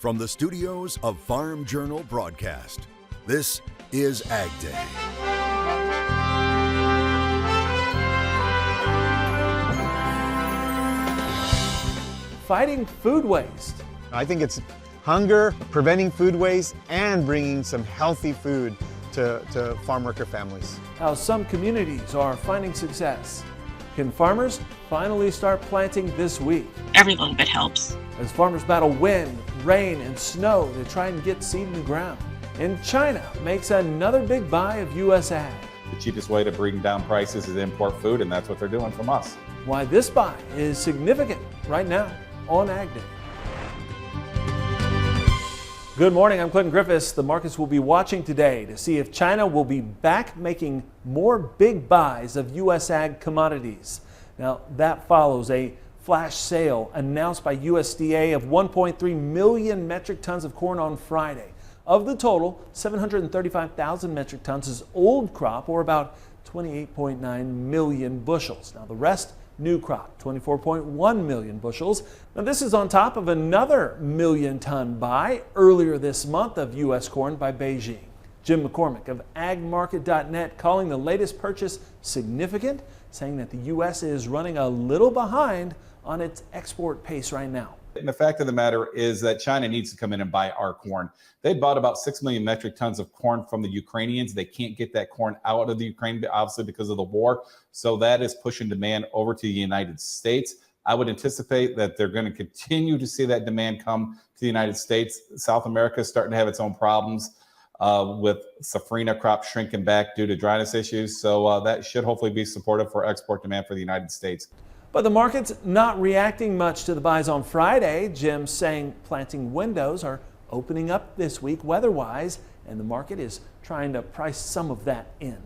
From the studios of Farm Journal Broadcast, this is AgDay. Fighting food waste. I think it's hunger, preventing food waste, and bringing some healthy food to farm worker families. How some communities are finding success. Can farmers finally start planting this week? Every little bit helps. As farmers battle wind, rain, and snow to try and get seed in the ground. And China makes another big buy of U.S. ag. The cheapest way to bring down prices is to import food, and that's what they're doing from us. Why this buy is significant right now on AgDay. Good morning, I'm Clinton Griffiths. The markets will be watching today to see if China will be back making more big buys of U.S. ag commodities. Now, that follows a flash sale announced by USDA of 1.3 million metric tons of corn on Friday. Of the total, 735,000 metric tons is old crop, or about 28.9 million bushels. Now, the rest new crop, 24.1 million bushels. Now this is on top of another million-ton buy earlier this month of U.S. corn by Beijing. Jim McCormick of agmarket.net calling the latest purchase significant, saying that the U.S. is running a little behind on its export pace right now. And the fact of the matter is that China needs to come in and buy our corn. They bought about 6 million metric tons of corn from the Ukrainians. They can't get that corn out of the Ukraine, obviously because of the war. So that is pushing demand over to the United States. I would anticipate that they're going to continue to see that demand come to the United States. South America is starting to have its own problems with safrinha crop shrinking back due to dryness issues. So that should hopefully be supportive for export demand for the United States. But the market's not reacting much to the buys on Friday. Jim's saying planting windows are opening up this week weather-wise, and the market is trying to price some of that in.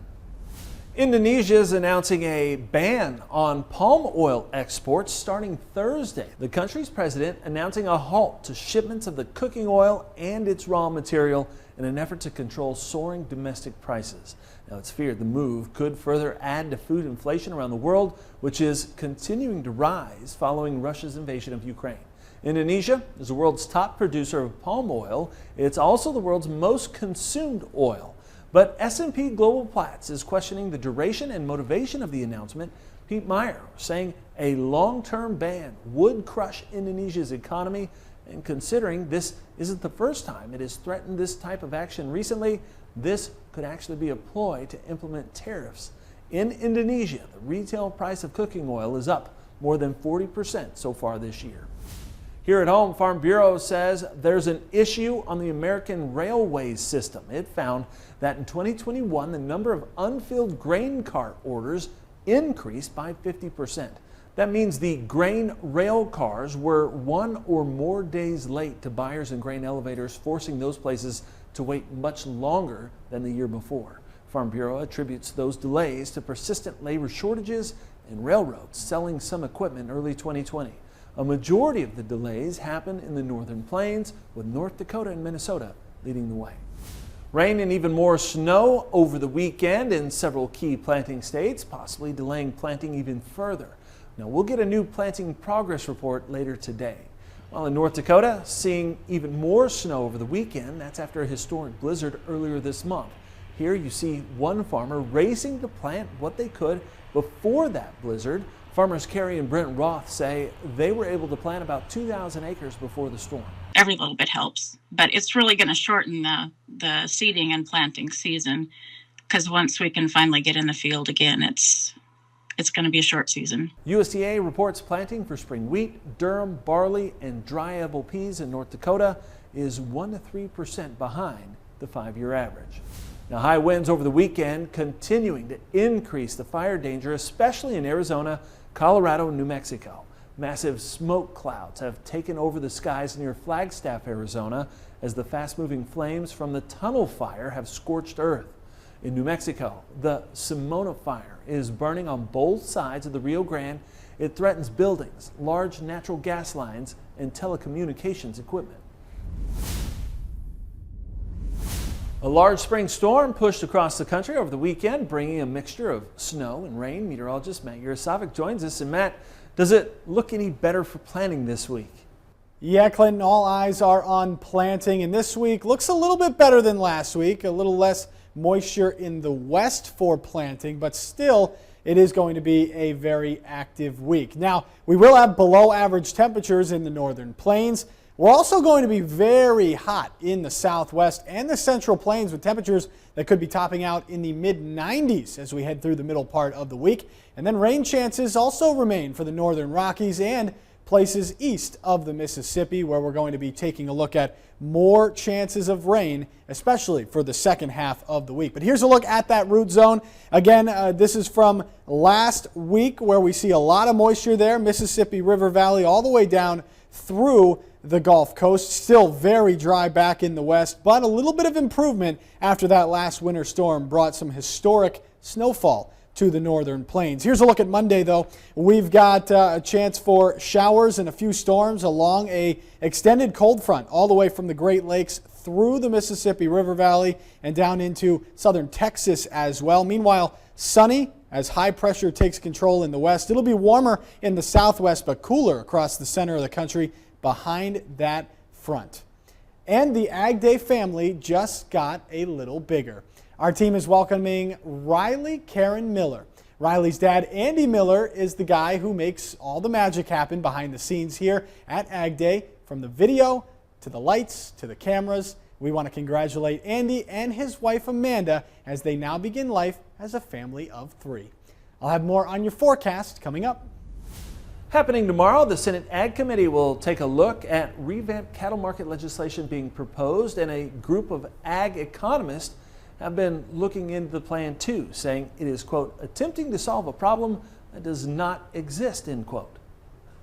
Indonesia is announcing a ban on palm oil exports starting Thursday. The country's president announcing a halt to shipments of the cooking oil and its raw material in an effort to control soaring domestic prices. Now, it's feared the move could further add to food inflation around the world, which is continuing to rise following Russia's invasion of Ukraine. Indonesia is the world's top producer of palm oil. It's also the world's most consumed oil. But S&P Global Platts is questioning the duration and motivation of the announcement. Pete Meyer saying a long-term ban would crush Indonesia's economy, and considering this isn't the first time it has threatened this type of action recently, this could actually be a ploy to implement tariffs. In Indonesia, the retail price of cooking oil is up more than 40% so far this year. Here at home, Farm Bureau says there's an issue on the American railways system. It found that in 2021, the number of unfilled grain cart orders increased by 50%. That means the grain rail cars were 1 or more days late to buyers and grain elevators, forcing those places to wait much longer than the year before. Farm Bureau attributes those delays to persistent labor shortages and railroads selling some equipment early 2020. A majority of the delays happen in the northern plains, with North Dakota and Minnesota leading the way. Rain and even more snow over the weekend in several key planting states, possibly delaying planting even further. Now, we'll get a new planting progress report later today. While in North Dakota, seeing even more snow over the weekend. That's after a historic blizzard earlier this month. Here you see one farmer racing to plant what they could before that blizzard. Farmers Carrie and Brent Roth say they were able to plant about 2,000 acres before the storm. Every little bit helps, but it's really going to shorten the seeding and planting season, because once we can finally get in the field again, it's going to be a short season. USDA reports planting for spring wheat, durum, barley, and dryable peas in North Dakota is 1 to 3% behind the 5-year average. Now, high winds over the weekend continuing to increase the fire danger, especially in Arizona, Colorado, and New Mexico. Massive smoke clouds have taken over the skies near Flagstaff, Arizona, as the fast-moving flames from the tunnel fire have scorched earth. In New Mexico, the Simona fire is burning on both sides of the Rio Grande. It threatens buildings, large natural gas lines, and telecommunications equipment. A large spring storm pushed across the country over the weekend, bringing a mixture of snow and rain. Meteorologist Matt Yurosavik joins us. And Matt, does it look any better for planting this week? Yeah, Clinton, all eyes are on planting, and this week looks a little bit better than last week. A little less moisture in the west for planting, but still it is going to be a very active week. Now, we will have below average temperatures in the northern plains. We're also going to be very hot in the southwest and the central plains with temperatures that could be topping out in the mid-90s as we head through the middle part of the week. And then rain chances also remain for the northern Rockies and places east of the Mississippi, where we're going to be taking a look at more chances of rain, especially for the second half of the week. But here's a look at that root zone. Again, this is from last week where we see a lot of moisture there, Mississippi River Valley all the way down through the Gulf Coast. Still very dry back in the west, but a little bit of improvement after that last winter storm brought some historic snowfall to the northern plains. Here's a look at Monday, though. We've got a chance for showers and a few storms along a extended cold front all the way from the Great Lakes through the Mississippi River Valley and down into southern Texas as well. Meanwhile, sunny as high pressure takes control in the west. It'll be warmer in the southwest, but cooler across the center of the country behind that front. And the AgDay family just got a little bigger. Our team is welcoming Riley Karen Miller. Riley's dad, Andy Miller, is the guy who makes all the magic happen behind the scenes here at AgDay. From the video to the lights to the cameras, we want to congratulate Andy and his wife Amanda as they now begin life as a family of 3. I'll have more on your forecast coming up. Happening tomorrow, the Senate Ag Committee will take a look at revamped cattle market legislation being proposed, and a group of ag economists have been looking into the plan too, saying it is, quote, attempting to solve a problem that does not exist, end quote.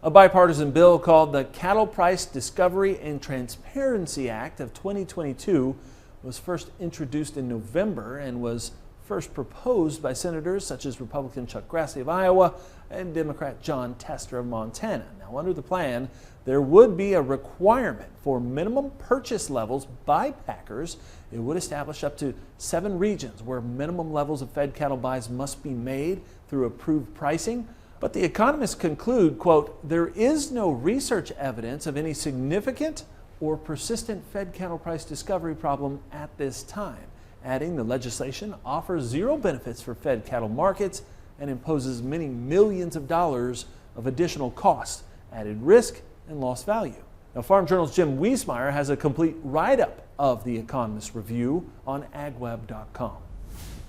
A bipartisan bill called the Cattle Price Discovery and Transparency Act of 2022 was first introduced in November and was first proposed by senators such as Republican Chuck Grassley of Iowa and Democrat John Tester of Montana. Now, under the plan, there would be a requirement for minimum purchase levels by packers. It would establish up to 7 regions where minimum levels of fed cattle buys must be made through approved pricing. But the economists conclude, quote, there is no research evidence of any significant or persistent fed cattle price discovery problem at this time, adding the legislation offers zero benefits for fed cattle markets and imposes many millions of dollars of additional costs, added risk, and lost value. Now, Farm Journal's Jim Wiesmeyer has a complete write-up of the Economist Review on agweb.com.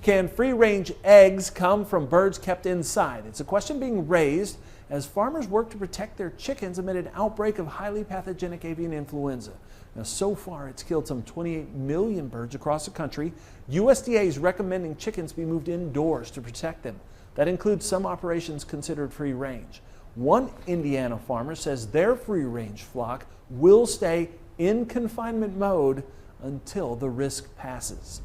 Can free-range eggs come from birds kept inside? It's a question being raised as farmers work to protect their chickens amid an outbreak of highly pathogenic avian influenza. Now, so far, it's killed some 28 million birds across the country. USDA is recommending chickens be moved indoors to protect them. That includes some operations considered free range. One Indiana farmer says their free range flock will stay in confinement mode until the risk passes.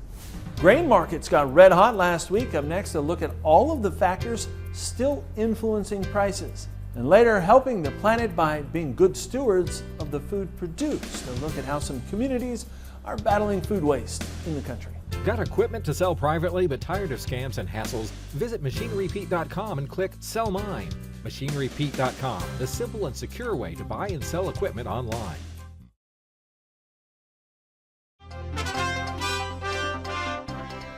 Grain markets got red hot last week. Up next, a look at all of the factors still influencing prices. And later, helping the planet by being good stewards of the food produced. A look at how some communities are battling food waste in the country. Got equipment to sell privately but tired of scams and hassles? Visit MachineryPete.com and click Sell Mine. MachineryPete.com, the simple and secure way to buy and sell equipment online.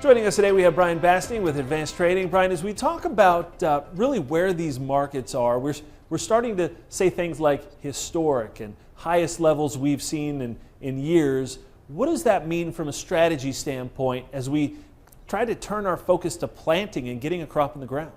Joining us today, we have Brian Bastine with Advanced Trading. Brian, as we talk about really where these markets are, we're starting to say things like historic and highest levels we've seen in years. What does that mean from a strategy standpoint as we try to turn our focus to planting and getting a crop in the ground?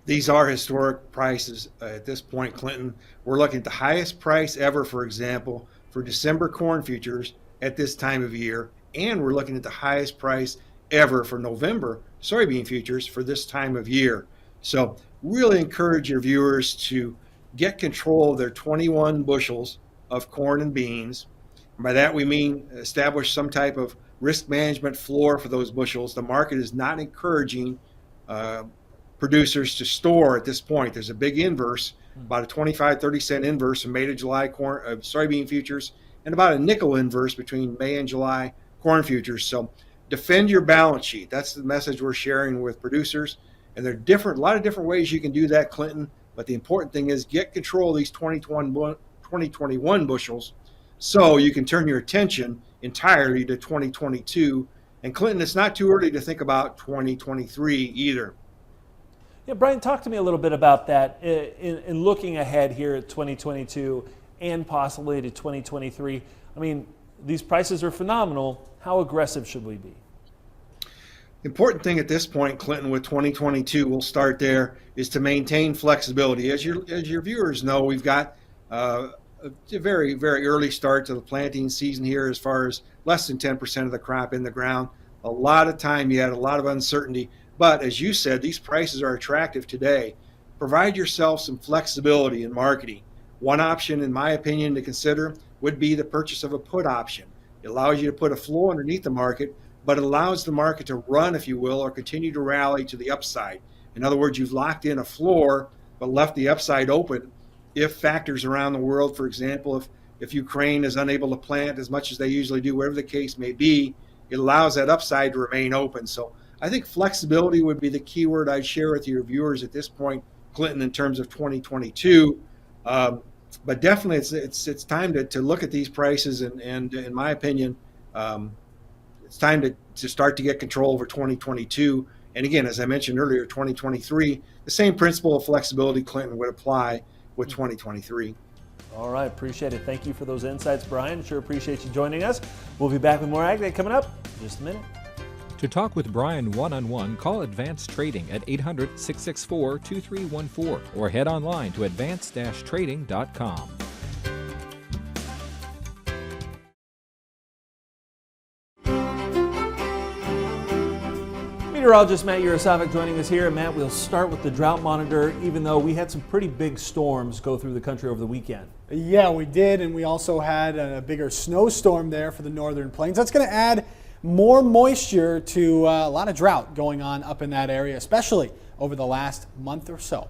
These are historic prices at this point, Clinton. We're looking at the highest price ever, for example, for December corn futures at this time of year. And we're looking at the highest price ever for November soybean futures for this time of year. So really encourage your viewers to get control of their 21 bushels of corn and beans. And by that we mean establish some type of risk management floor for those bushels. The market is not encouraging producers to store at this point. There's a big inverse, about a 25-30 cent inverse from May to July soybean futures, and about a nickel inverse between May and July corn futures. So defend your balance sheet. That's the message we're sharing with producers. And there are a lot of different ways you can do that, Clinton. But the important thing is get control of these 21 2021 bushels. So you can turn your attention entirely to 2022. And Clinton, it's not too early to think about 2023 either. Yeah, Brian, talk to me a little bit about that in looking ahead here at 2022 and possibly to 2023. I mean, these prices are phenomenal. How aggressive should we be? Important thing at this point, Clinton, with 2022, we'll start there, is to maintain flexibility. As your viewers know, we've got a very, very early start to the planting season here, as far as less than 10% of the crop in the ground. A lot of time yet, a lot of uncertainty. But as you said, these prices are attractive today. Provide yourself some flexibility in marketing. One option, in my opinion, to consider would be the purchase of a put option. It allows you to put a floor underneath the market, but it allows the market to run, if you will, or continue to rally to the upside. In other words, you've locked in a floor, but left the upside open if factors around the world, for example, if Ukraine is unable to plant as much as they usually do, whatever the case may be, it allows that upside to remain open. So I think flexibility would be the key word I'd share with your viewers at this point, Clinton, in terms of 2022. But definitely it's time to look at these prices, and in my opinion, it's time to start to get control over 2022. And again, as I mentioned earlier, 2023, the same principle of flexibility, Clinton, would apply with 2023. All right, appreciate it. Thank you for those insights, Brian. Sure appreciate you joining us. We'll be back with more AgDay coming up in just a minute. To talk with Brian one-on-one, call Advanced Trading at 800-664-2314 or head online to advanced-trading.com. Meteorologist Matt Yurosavik joining us here. And Matt, we'll start with the drought monitor, even though we had some pretty big storms go through the country over the weekend. Yeah, we did, and we also had a bigger snowstorm there for the northern plains. That's going to add more moisture to a lot of drought going on up in that area, especially over the last month or so.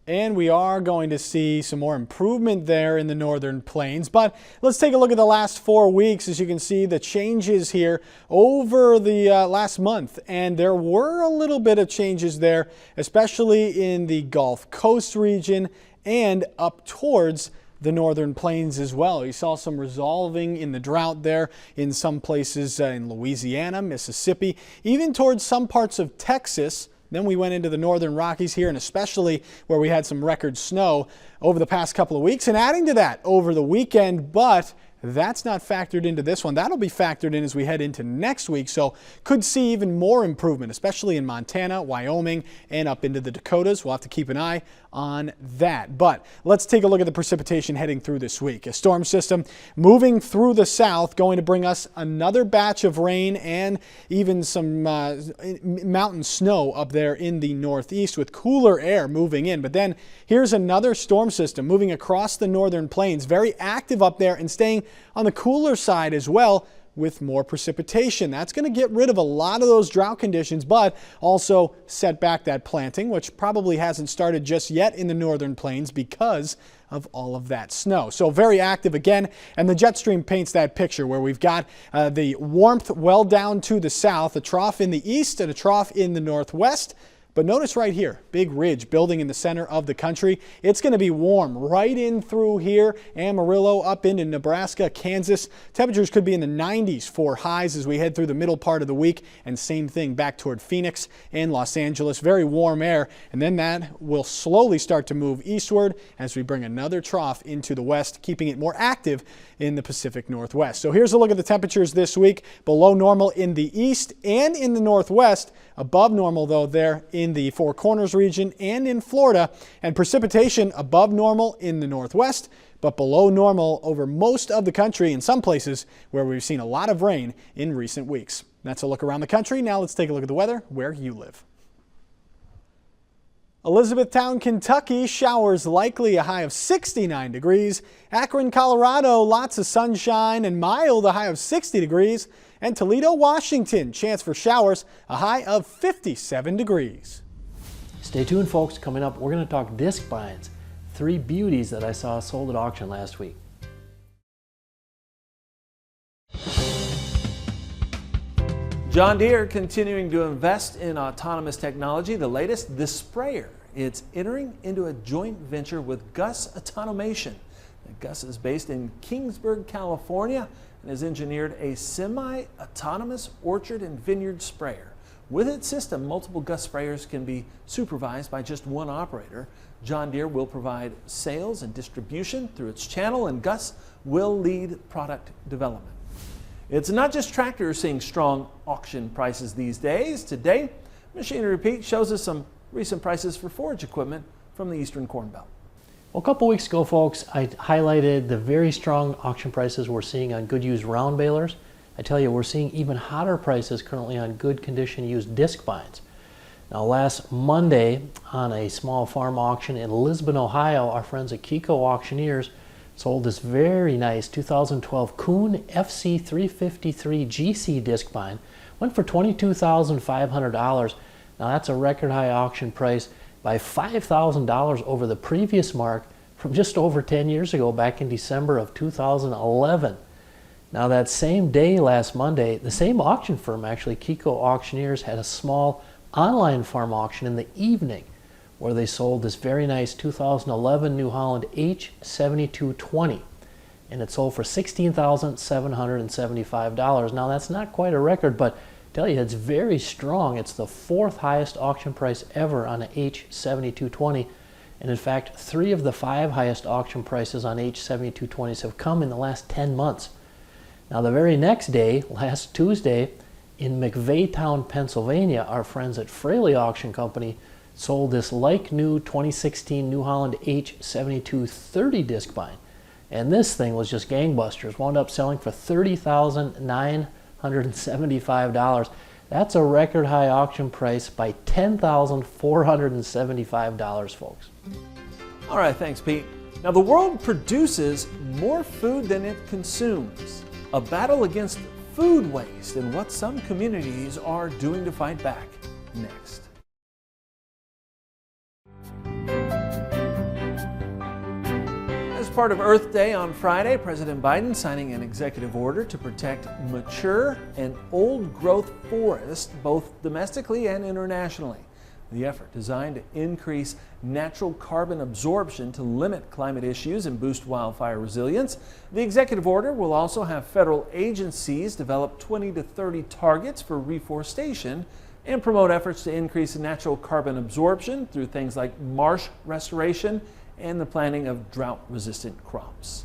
And we are going to see some more improvement there in the northern plains. But let's take a look at the last 4 weeks. As you can see, the changes here over the last month. And there were a little bit of changes there, especially in the Gulf Coast region and up towards the northern plains as well. You saw some resolving in the drought there in some places in Louisiana, Mississippi, even towards some parts of Texas. Then we went into the northern Rockies here, and especially where we had some record snow over the past couple of weeks, and adding to that over the weekend. But that's not factored into this one. That'll be factored in as we head into next week, so could see even more improvement, especially in Montana, Wyoming, and up into the Dakotas. We'll have to keep an eye on that. But let's take a look at the precipitation heading through this week. A storm system moving through the south, going to bring us another batch of rain and even some mountain snow up there in the northeast, with cooler air moving in. But then here's another storm system moving across the northern plains, very active up there and staying on the cooler side as well, with more precipitation. That's going to get rid of a lot of those drought conditions, but also set back that planting, which probably hasn't started just yet in the northern plains because of all of that snow. So very active again, and the jet stream paints that picture where we've got the warmth well down to the south, a trough in the east and a trough in the northwest. But notice right here, big ridge building in the center of the country. It's going to be warm right in through here, Amarillo up into Nebraska, Kansas. Temperatures could be in the 90s for highs as we head through the middle part of the week, and same thing back toward Phoenix and Los Angeles. Very warm air, and then that will slowly start to move eastward as we bring another trough into the west, keeping it more active in the Pacific Northwest. So here's a look at the temperatures this week. Below normal in the east and in the northwest. Above normal, though, there in the Four Corners region and in Florida. And precipitation above normal in the northwest, but below normal over most of the country in some places where we've seen a lot of rain in recent weeks. That's a look around the country. Now let's take a look at the weather where you live. Elizabethtown, Kentucky, showers likely, a high of 69 degrees. Akron, Colorado, lots of sunshine and mild, a high of 60 degrees. And Toledo, Washington, chance for showers, a high of 57 degrees. Stay tuned, folks. Coming up, we're going to talk disc vines, 3 beauties that I saw sold at auction last week. John Deere continuing to invest in autonomous technology. The latest, the sprayer. It's entering into a joint venture with Gus Automation. Gus is based in Kingsburg, California, and has engineered a semi-autonomous orchard and vineyard sprayer. With its system, multiple Gus sprayers can be supervised by just one operator. John Deere will provide sales and distribution through its channel, and Gus will lead product development. It's not just tractors seeing strong auction prices these days. Today, Machinery Repeat shows us some recent prices for forage equipment from the Eastern Corn Belt. Well, a couple weeks ago, folks, I highlighted the very strong auction prices we're seeing on good used round balers. I tell you, we're seeing even hotter prices currently on good condition used disc bines. Now, last Monday on a small farm auction in Lisbon, Ohio, our friends at Kiko Auctioneers sold this very nice 2012 Kuhn FC353 GC disc bine. Went for $22,500. Now, that's a record high auction price by $5,000 over the previous mark from just over 10 years ago, back in December of 2011. Now, that same day, last Monday, the same auction firm, actually, Kiko Auctioneers, had a small online farm auction in the evening where they sold this very nice 2011 New Holland H7220, and it sold for $16,775. Now, that's not quite a record, but I tell you, it's very strong. It's the fourth highest auction price ever on an H7220, and in fact, 3 of the 5 highest auction prices on H7220s have come in the last 10 months. Now, the very next day, last Tuesday, in McVeytown, Pennsylvania, our friends at Fraley Auction Company sold this like-new 2016 New Holland H7230 disc bine. And this thing was just gangbusters, wound up selling for $30,975. That's a record high auction price by $10,475, folks. All right, thanks, Pete. Now, the world produces more food than it consumes. A battle against food waste and what some communities are doing to fight back. Next. As part of Earth Day on Friday, President Biden signing an executive order to protect mature and old-growth forests, both domestically and internationally. The effort designed to increase natural carbon absorption to limit climate issues and boost wildfire resilience. The executive order will also have federal agencies develop 20 to 30 targets for reforestation and promote efforts to increase natural carbon absorption through things like marsh restoration and the planting of drought-resistant crops.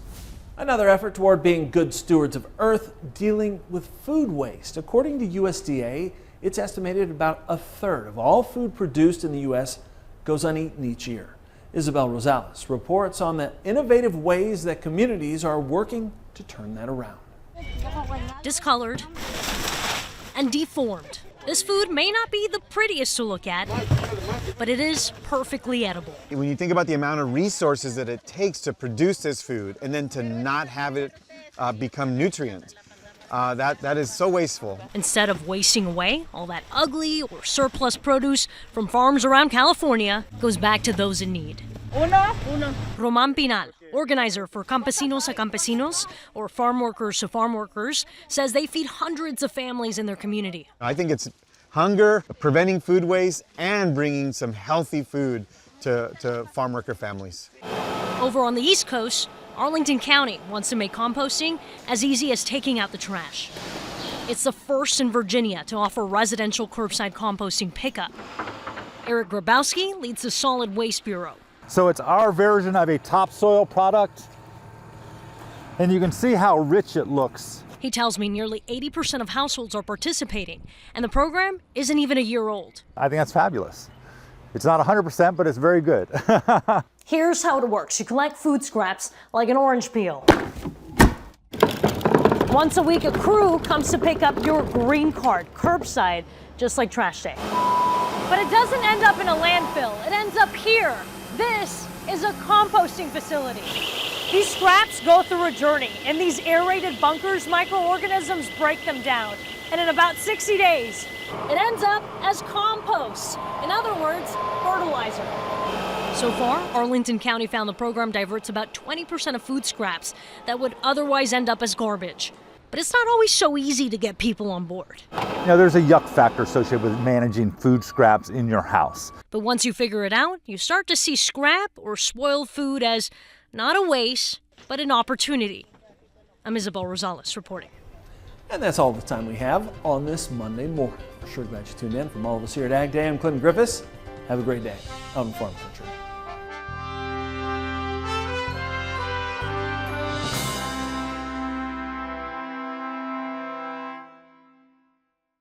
Another effort toward being good stewards of Earth, dealing with food waste. According to USDA, it's estimated about a third of all food produced in the U.S. goes uneaten each year. Isabel Rosales reports on the innovative ways that communities are working to turn that around. Discolored and deformed. This food may not be the prettiest to look at, but it is perfectly edible. When you think about the amount of resources that it takes to produce this food and then to not have it become nutrient, that is so wasteful. Instead of wasting away, all that ugly or surplus produce from farms around California goes back to those in need. Roman Pinal, organizer for Campesinos a Campesinos, or farm workers to farm workers, says they feed hundreds of families in their community. I think it's hunger, preventing food waste, and bringing some healthy food to farm worker families. Over on the East Coast, Arlington County wants to make composting as easy as taking out the trash. It's the first in Virginia to offer residential curbside composting pickup. Eric Grabowski leads the Solid Waste Bureau. So it's our version of a topsoil product, and you can see how rich it looks. He tells me nearly 80% of households are participating, and the program isn't even a year old. I think that's fabulous. It's not 100%, but it's very good. Here's how it works. You collect food scraps like an orange peel. Once a week, a crew comes to pick up your green card, curbside, just like trash day. But it doesn't end up in a landfill. It ends up here. This is a composting facility. These scraps go through a journey. In these aerated bunkers, microorganisms break them down. And in about 60 days, it ends up as compost. In other words, fertilizer. So far, Arlington County found the program diverts about 20% of food scraps that would otherwise end up as garbage. But it's not always so easy to get people on board. You know, there's a yuck factor associated with managing food scraps in your house. But once you figure it out, you start to see scrap or spoiled food as not a waste, but an opportunity. I'm Isabel Rosales reporting. And that's all the time we have on this Monday morning. We're sure glad you tuned in. From all of us here at AgDay, I'm Clinton Griffiths. Have a great day out in farm country.